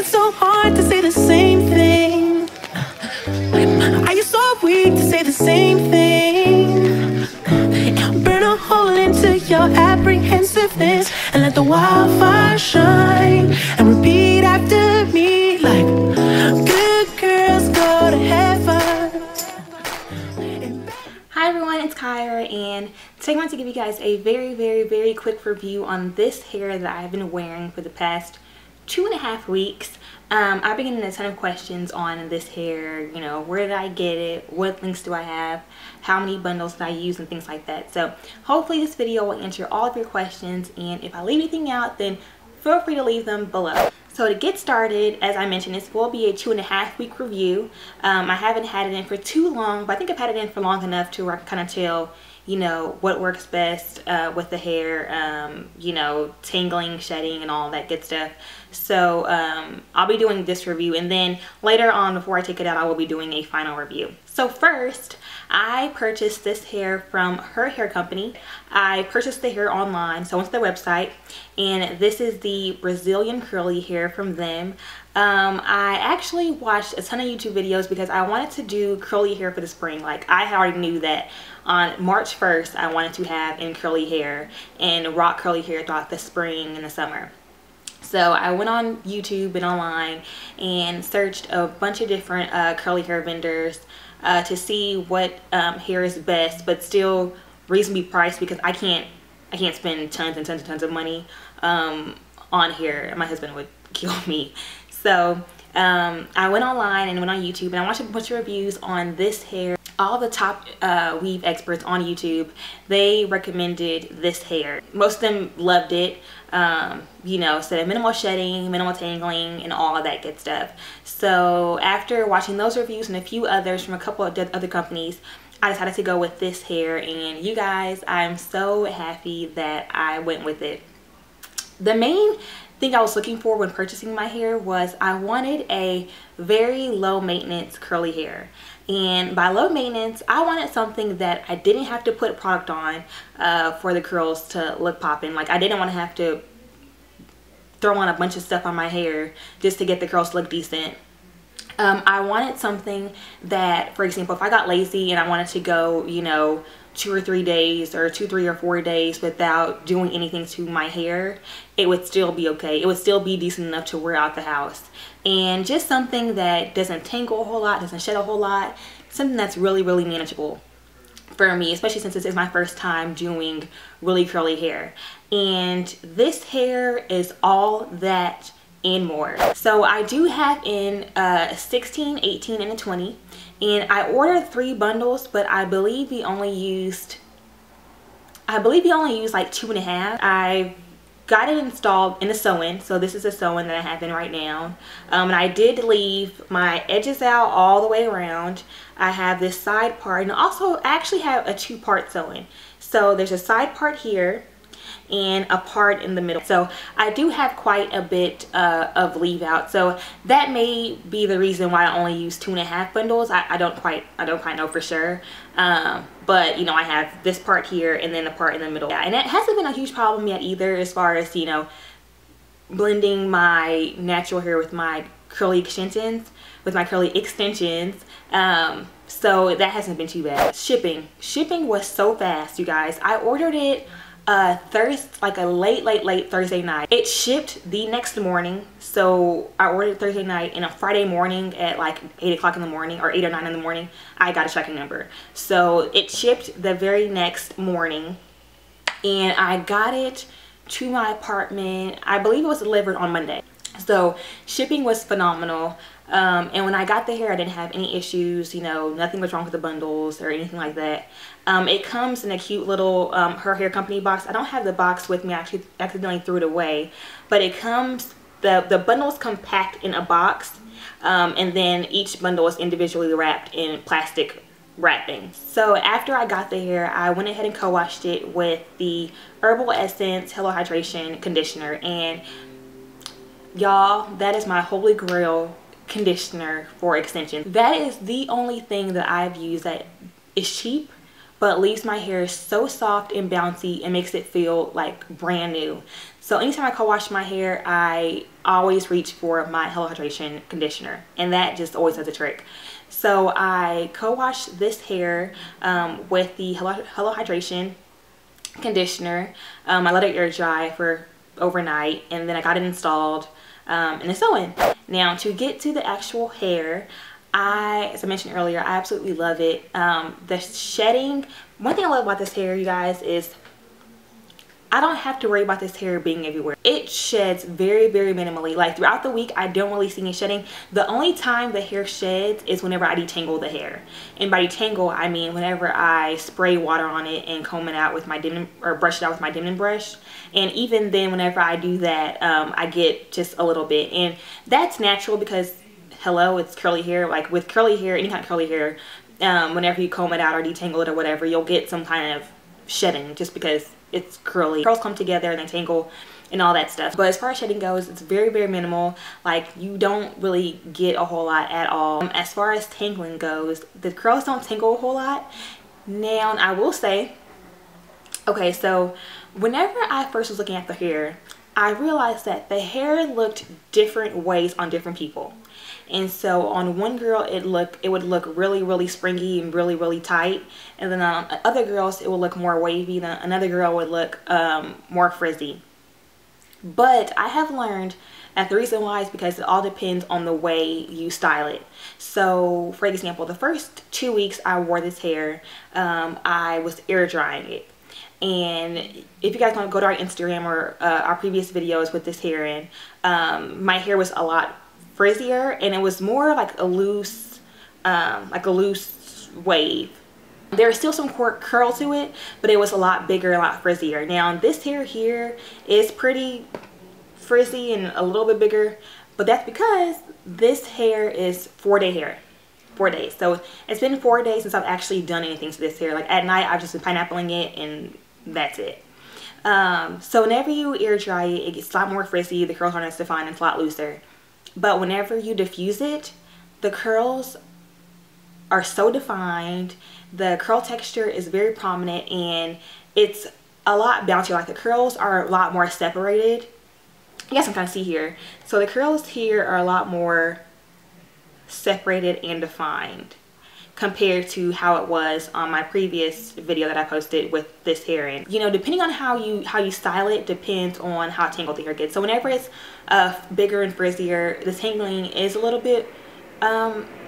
it so hard to say the same thing? Are you so weak to say the same thing? Burn a hole into your apprehensiveness and let the wildfire shine. And repeat after me like good girls go to heaven. Hi everyone, it's Kyra, and today I want to give you guys a very quick review on this hair that I've been wearing for the past 2.5 weeks. I've been getting a ton of questions on this hair, you know, where did I get it, what links do I have, how many bundles did I use, and things like that. So hopefully this video will answer all of your questions, and if I leave anything out, then feel free to leave them below. So to get started, as I mentioned, this will be a 2.5 week review. I haven't had it in for too long, but I think I've had it in for long enough to where I can kind of tell, you know, what works best with the hair, you know, tangling, shedding, and all that good stuff. So I'll be doing this review, and then later on, before I take it out, I will be doing a final review. So first, I purchased this hair from her hair company. I purchased the hair online, so I went to their website, and this is the Brazilian curly hair from them. I actually watched a ton of YouTube videos because I wanted to do curly hair for the spring. Like, I already knew that on March 1st I wanted to have in curly hair and rock curly hair throughout the spring and the summer. So I went on YouTube and online and searched a bunch of different curly hair vendors to see what hair is best but still reasonably priced, because I can't spend tons and tons of money on hair. My husband would kill me. So I went online and went on YouTube, and I watched a bunch of reviews on this hair. All the top weave experts on YouTube, they recommended this hair. Most of them loved it. You know, said minimal shedding, minimal tangling, and all of that good stuff. So after watching those reviews and a few others from a couple of other companies, I decided to go with this hair, and you guys, I'm so happy that I went with it. The main thing I was looking for when purchasing my hair was I wanted a very low maintenance curly hair. And by low maintenance, I wanted something that I didn't have to put product on for the curls to look popping. Like, I didn't want to have to throw on a bunch of stuff on my hair just to get the curls to look decent. I wanted something that, for example, if I got lazy and I wanted to go, you know, 2 or 3 days or 2, 3, or 4 days without doing anything to my hair, it would still be okay. It would still be decent enough to wear out the house. And just something that doesn't tangle a whole lot, doesn't shed a whole lot, something that's really manageable for me, especially since this is my first time doing really curly hair. And this hair is all that and more. So I do have in a 16, 18, and a 20, and I ordered 3 bundles, but I believe we only used like 2.5. I got it installed in a sew-in, so this is a sew-in that I have in right now. And I did leave my edges out all the way around. I have this side part, and also I actually have a 2-part sew-in. So there's a side part here and a part in the middle. So I do have quite a bit of leave out. So that may be the reason why I only use 2.5 bundles. I don't quite know for sure. But you know, I have this part here and then the part in the middle. Yeah, and it hasn't been a huge problem yet either, as far as, you know, blending my natural hair with my curly extensions, So that hasn't been too bad. Shipping was so fast, you guys. I ordered it like a late Thursday night. It shipped the next morning, so I ordered Thursday night, and on Friday morning at like 8 o'clock in the morning, or 8 or 9 in the morning, I got a tracking number. So it shipped the very next morning, and I got it to my apartment. I believe it was delivered on Monday. So shipping was phenomenal. And when I got the hair, I didn't have any issues, you know, nothing was wrong with the bundles or anything like that. It comes in a cute little her hair company box. I don't have the box with me. I actually accidentally threw it away, but it comes, the bundles come packed in a box, and then each bundle is individually wrapped in plastic wrapping. So after I got the hair, I went ahead and co-washed it with the Herbal Essence Hello Hydration conditioner, and y'all, that is my holy grail conditioner for extensions. That is the only thing that I've used that is cheap but leaves my hair so soft and bouncy and makes it feel like brand new. So anytime I co-wash my hair, I always reach for my Hello Hydration conditioner, and that just always does a trick. So I co-wash this hair with the Hello Hydration conditioner. I let it air dry for overnight, and then I got it installed and it's sewing. Now to get to the actual hair, as I mentioned earlier, I absolutely love it. The shedding, one thing I love about this hair, you guys, is I don't have to worry about this hair being everywhere. It sheds very, very minimally. Like throughout the week, I don't really see any shedding. The only time the hair sheds is whenever I detangle the hair. And by detangle, I mean whenever I spray water on it and comb it out with my denim, or brush it out with my denim brush. And even then, whenever I do that, I get just a little bit. And that's natural because, hello, it's curly hair. Like with curly hair, any kind of curly hair, whenever you comb it out or detangle it or whatever, you'll get some kind of shedding just because it's curly. Curls come together and they tangle and all that stuff. But as far as shedding goes, it's very, very minimal. Like you don't really get a whole lot at all. As far as tangling goes, the curls don't tangle a whole lot. Now, I will say, okay, so whenever I first was looking at the hair, I realized that the hair looked different ways on different people. And so on one girl, it would look really, really springy and really, really tight. And then on other girls, it would look more wavy. Then another girl would look more frizzy. But I have learned that the reason why is because it all depends on the way you style it. So for example, the first 2 weeks I wore this hair, I was air drying it. And if you guys want to go to our Instagram or our previous videos with this hair in, my hair was a lot frizzier, and it was more like a loose wave. There is still some curl to it, but it was a lot bigger, a lot frizzier. Now this hair here is pretty frizzy and a little bit bigger, but that's because this hair is 4-day hair. 4 days. So it's been 4 days since I've actually done anything to this hair. Like at night, I've just been pineappling it, and that's it. So whenever you air dry it, it gets a lot more frizzy. The curls aren't as defined and it's a lot looser. But whenever you diffuse it, the curls are so defined. The curl texture is very prominent, and it's a lot bouncier. Like the curls are a lot more separated. You guys can kind of see here. So the curls here are a lot more separated and defined compared to how it was on my previous video that I posted with this hair in. You know, depending on how you style it depends on how tangled the hair gets. So whenever it's bigger and frizzier, the tangling is a little bit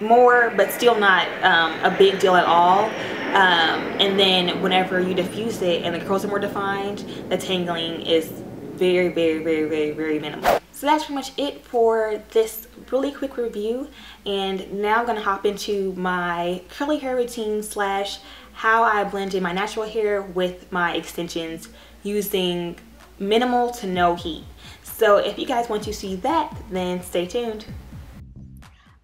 more, but still not a big deal at all. And then whenever you diffuse it and the curls are more defined, the tangling is very, very, very, very, very minimal. So that's pretty much it for this really quick review. And now I'm gonna hop into my curly hair routine / how I blended my natural hair with my extensions using minimal to no heat. So if you guys want to see that, then stay tuned.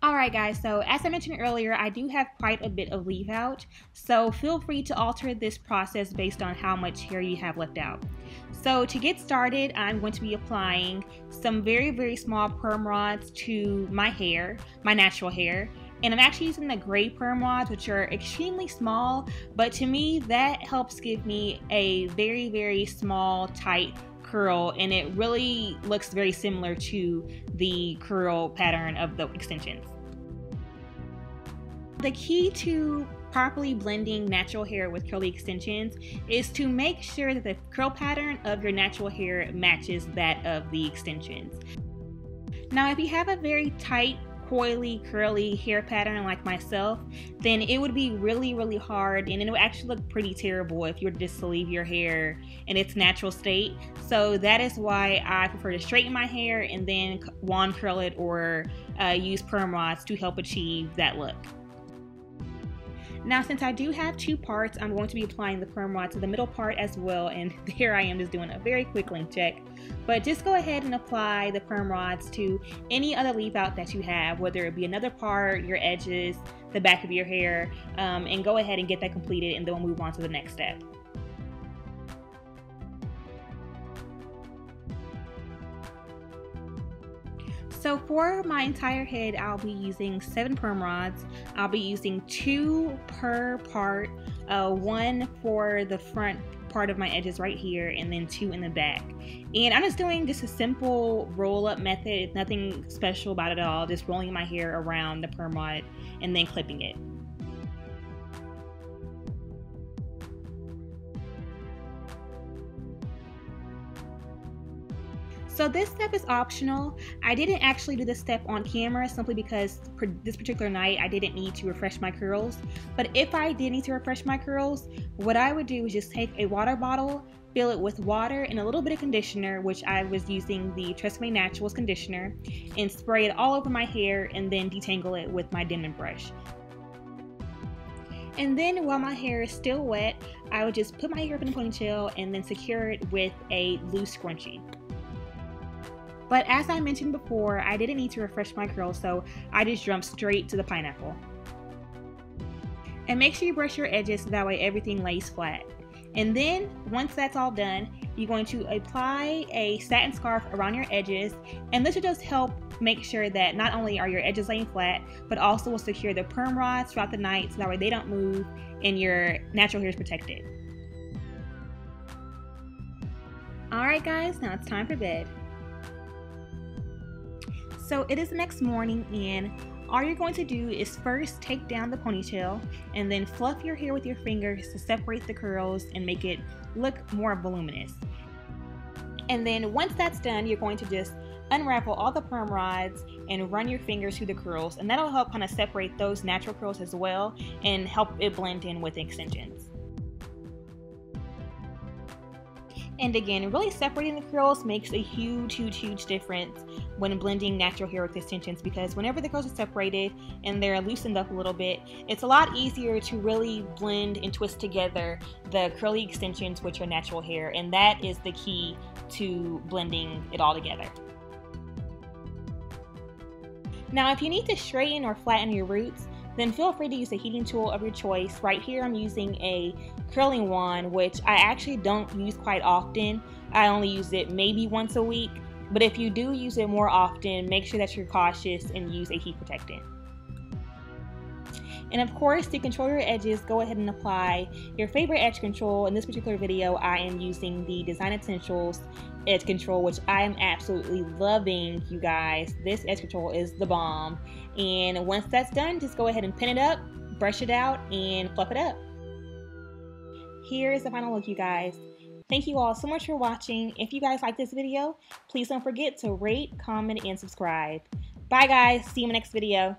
Alright guys, so as I mentioned earlier, I do have quite a bit of leave out, so feel free to alter this process based on how much hair you have left out. So to get started, I'm going to be applying some very, very small perm rods to my hair, my natural hair. And I'm actually using the gray perm rods, which are extremely small, but to me that helps give me a very, very small, tight curl, and it really looks very similar to the curl pattern of the extensions. The key to properly blending natural hair with curly extensions is to make sure that the curl pattern of your natural hair matches that of the extensions. Now, if you have a very tight, coily, curly hair pattern like myself, then it would be really, really hard, and it would actually look pretty terrible if you were just to leave your hair in its natural state. So that is why I prefer to straighten my hair and then wand curl it or use perm rods to help achieve that look. Now, since I do have two parts, I'm going to be applying the perm rod to the middle part as well, and here I am just doing a very quick length check. But just go ahead and apply the perm rods to any other leave out that you have, whether it be another part, your edges, the back of your hair, and go ahead and get that completed, and then we'll move on to the next step. So for my entire head, I'll be using 7 perm rods. I'll be using 2 per part, 1 for the front part of my edges right here, and then 2 in the back. And I'm just doing just a simple roll up method, nothing special about it at all, just rolling my hair around the perm rod and then clipping it. So this step is optional. I didn't actually do this step on camera simply because this particular night I didn't need to refresh my curls. But if I did need to refresh my curls, what I would do is just take a water bottle, fill it with water and a little bit of conditioner, which I was using the Tresemme Naturals conditioner, and spray it all over my hair and then detangle it with my Denman brush. And then while my hair is still wet, I would just put my hair up in a ponytail and then secure it with a loose scrunchie. But as I mentioned before, I didn't need to refresh my curls, so I just jumped straight to the pineapple. And make sure you brush your edges so that way everything lays flat. And then, once that's all done, you're going to apply a satin scarf around your edges, and this will just help make sure that not only are your edges laying flat, but also will secure the perm rods throughout the night so that way they don't move and your natural hair is protected. Alright guys, now it's time for bed. So it is the next morning, and all you're going to do is first take down the ponytail and then fluff your hair with your fingers to separate the curls and make it look more voluminous. And then once that's done, you're going to just unravel all the perm rods and run your fingers through the curls, and that'll help kind of separate those natural curls as well and help it blend in with the extensions. And again, really separating the curls makes a huge difference when blending natural hair with extensions, because whenever the curls are separated and they're loosened up a little bit, it's a lot easier to really blend and twist together the curly extensions with your natural hair, and that is the key to blending it all together. Now, if you need to straighten or flatten your roots, then feel free to use a heating tool of your choice. Right here I'm using a curling wand, which I actually don't use quite often. I only use it maybe once a week, but if you do use it more often, make sure that you're cautious and use a heat protectant. And of course, to control your edges, go ahead and apply your favorite edge control. In this particular video, I am using the Design Essentials edge control, which I am absolutely loving, you guys. This edge control is the bomb. And once that's done, just go ahead and pin it up, brush it out, and fluff it up. Here is the final look, you guys. Thank you all so much for watching. If you guys like this video, please don't forget to rate, comment, and subscribe. Bye guys, see you in the next video.